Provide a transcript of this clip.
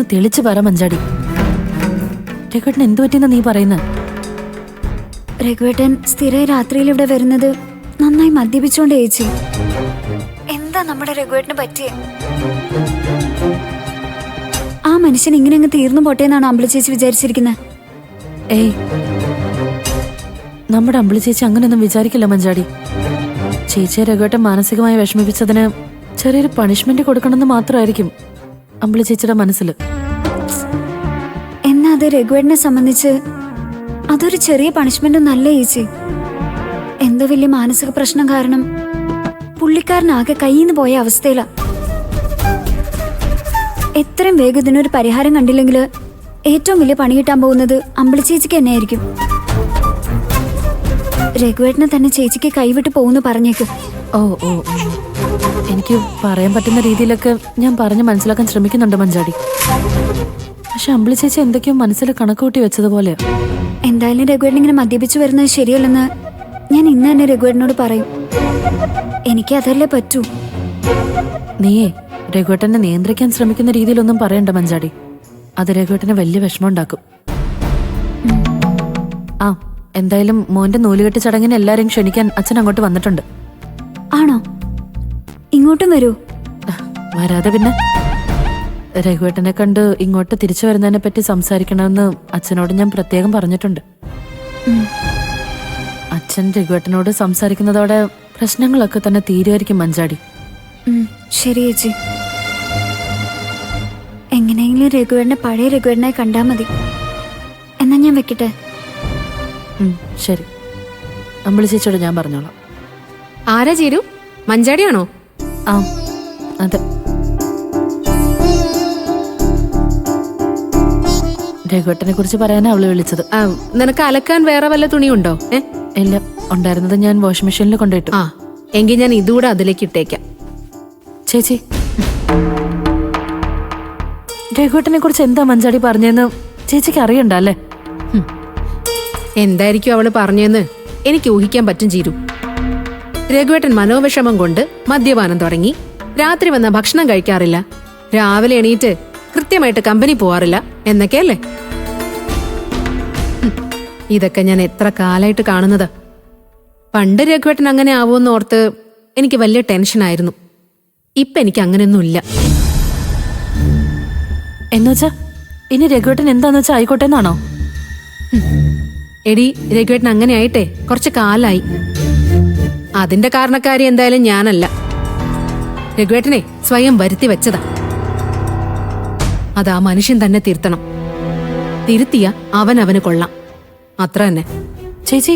ഒന്ന് തെളിച്ചു പറ മഞ്ചാടി. രഘുവേട്ടൻ എന്തു പറ്റിയെന്നാ നീ പറയുന്നത്? രഘുവേട്ടൻ സ്ഥിരമായി രാത്രിയിൽ ഇവിടെ വരുന്നത് നന്നായി മദ്യപിച്ചോണ്ട് ചേച്ചി. എന്താ നമ്മുടെ രഘുവേട്ടന് പറ്റിയേ? ആ മനുഷ്യൻ ഇങ്ങനെ അങ്ങ് തീർന്നു പോട്ടേന്നാണ് അമ്പിളി ചേച്ചി വിചാരിച്ചിരിക്കുന്നത്. ഏയ്, നമ്മുടെ അമ്പിളി ചേച്ചി അങ്ങനെയൊന്നും വിചാരിക്കില്ല മഞ്ചാടി. ചേച്ചിയെ രഘുവേട്ടൻ മാനസികമായി വിഷമിപ്പിച്ചതിന് ചെറിയൊരു പണിഷ്മെന്റ് കൊടുക്കണമെന്ന് മാത്രമായിരിക്കും അമ്പിളി ചേച്ചിയുടെ മനസ്സിൽ. എന്നാ അത് രഘുവേട്ടനെ സംബന്ധിച്ച് അതൊരു ചെറിയ പണിഷ്മെന്റ് ഒന്നല്ല ചേച്ചി. എന്തോ വലിയ മാനസിക പ്രശ്നം കാരണം പുള്ളിക്കാരനാകെ കയ്യിന്ന് പോയ അവസ്ഥയിലാ. എത്രയും വേഗം ഇതിനൊരു പരിഹാരം കണ്ടില്ലെങ്കിൽ ഏറ്റവും വലിയ പണി കിട്ടാൻ പോകുന്നത് അമ്പിളി ചേച്ചിക്ക് തന്നെയായിരിക്കും. രഘുവേട്ടനെ തന്നെ ചേച്ചിക്ക് കൈവിട്ട് പോകുന്നു പറഞ്ഞേക്ക്. ഓ ഓ ഓ. എനിക്ക് പറയാൻ പറ്റുന്ന രീതിയിലൊക്കെ ഞാൻ പറഞ്ഞ് മനസ്സിലാക്കാൻ ശ്രമിക്കുന്നുണ്ട് മഞ്ചാടി. പക്ഷെ അമ്പിളി ചേച്ചി എന്തൊക്കെയോ മനസ്സിൽ കണക്കുകൂട്ടി വെച്ചതുപോലെ. എന്തായാലും രഘുവേട്ടൻ ഇങ്ങനെ മദ്യപിച്ചു വരുന്നത് ശരിയല്ലെന്ന് ഞാൻ ഇന്ന് തന്നെ രഘുവേട്ടനോട് പറയും. എനിക്ക് അതല്ലേ പറ്റൂ. നീയേ രഘുവേട്ടനെ നിയന്ത്രിക്കാൻ ശ്രമിക്കുന്ന രീതിയിലൊന്നും പറയണ്ട മഞ്ചാടി. അത് രഘുവേട്ടന് വലിയ വിഷമം ഉണ്ടാക്കും. ആ, എന്തായാലും മോന്റെ നൂലുകെട്ട് ചടങ്ങിന് എല്ലാരെയും ക്ഷണിക്കാൻ അച്ഛൻ അങ്ങോട്ട് വന്നിട്ടുണ്ട്. ആണോ? ഇങ്ങോട്ടും വരൂ. വരാതെ പിന്നെ. രഘുവേട്ടനെ കണ്ട് ഇങ്ങോട്ട് തിരിച്ചു വരുന്നതിനെ പറ്റി സംസാരിക്കണമെന്ന് അച്ഛനോട് ഞാൻ പ്രത്യേകം പറഞ്ഞിട്ടുണ്ട്. അച്ഛൻ രഘുവേട്ടനോട് സംസാരിക്കുന്നതോടെ പ്രശ്നങ്ങളൊക്കെ തന്നെ തീരുമായിരിക്കും മഞ്ചാടി. ശരി ചേച്ചി. എങ്ങനെയെങ്കിലും രഘുവേട്ടനെ പഴയ രഘുവേട്ടനായി കണ്ടാൽ മതി. എന്നാ ഞാൻ വെക്കട്ടെ? ശരി, അമ്പിളി ചേച്ചിയോട് ഞാൻ പറഞ്ഞോളാം. ആരാ ചേരു? മഞ്ചാടിയാണോ? ആ, അതെ. രഘുവേട്ടനെ കുറിച്ച് പറയാനാ അവള് വിളിച്ചത്. നിനക്ക് അലക്കാൻ വേറെ വല്ല തുണിയുണ്ടോ? ഇല്ല, ഉണ്ടായിരുന്നത് ഞാൻ വാഷിംഗ് മെഷീനിൽ കൊണ്ടിട്ടു. ആ, എങ്കിൽ ഞാൻ ഇതുകൂടെ അതിലേക്ക് ഇട്ടേക്കാം. ചേച്ചി, രഘുവേട്ടനെ കുറിച്ച് എന്താ മഞ്ചാടി പറഞ്ഞെന്ന് ചേച്ചിക്ക് അറിയണ്ട അല്ലേ? എന്തായിരിക്കും അവള് പറഞ്ഞെന്ന് എനിക്ക് ഊഹിക്കാൻ പറ്റും ചീരു. രഘുവേട്ടൻ മനോവിഷമം കൊണ്ട് മദ്യപാനം തുടങ്ങി, രാത്രി വന്ന ഭക്ഷണം കഴിക്കാറില്ല, രാവിലെ എണീറ്റ് കൃത്യമായിട്ട് കമ്പനി പോവാറില്ല എന്നൊക്കെയല്ലേ. ഇതൊക്കെ ഞാൻ എത്ര കാലായിട്ട് കാണുന്നത്. പണ്ട് രഘുവേട്ടൻ അങ്ങനെ ആവുമെന്ന് ഓർത്ത് എനിക്ക് വലിയ ടെൻഷനായിരുന്നു. ഇപ്പൊ എനിക്ക് അങ്ങനെയൊന്നുമില്ല. എന്നുവെച്ചാ ഇനി രഘുവേട്ടൻ എന്താന്ന് വെച്ചാ ആയിക്കോട്ടെ എന്നാണോ? എടി, രഘുവേട്ടൻ അങ്ങനെ ആയിട്ടെ കുറച്ച് കാലായി. അതിന്റെ കാരണക്കാരി എന്തായാലും ഞാനല്ല. രഘുവേട്ടനെ സ്വയം വരുത്തി വെച്ചതാ. അത് ആ മനുഷ്യൻ തന്നെ തിരുത്തണം. തിരുത്തിയ അവന് കൊള്ളാം. അത്ര തന്നെ. ചേച്ചി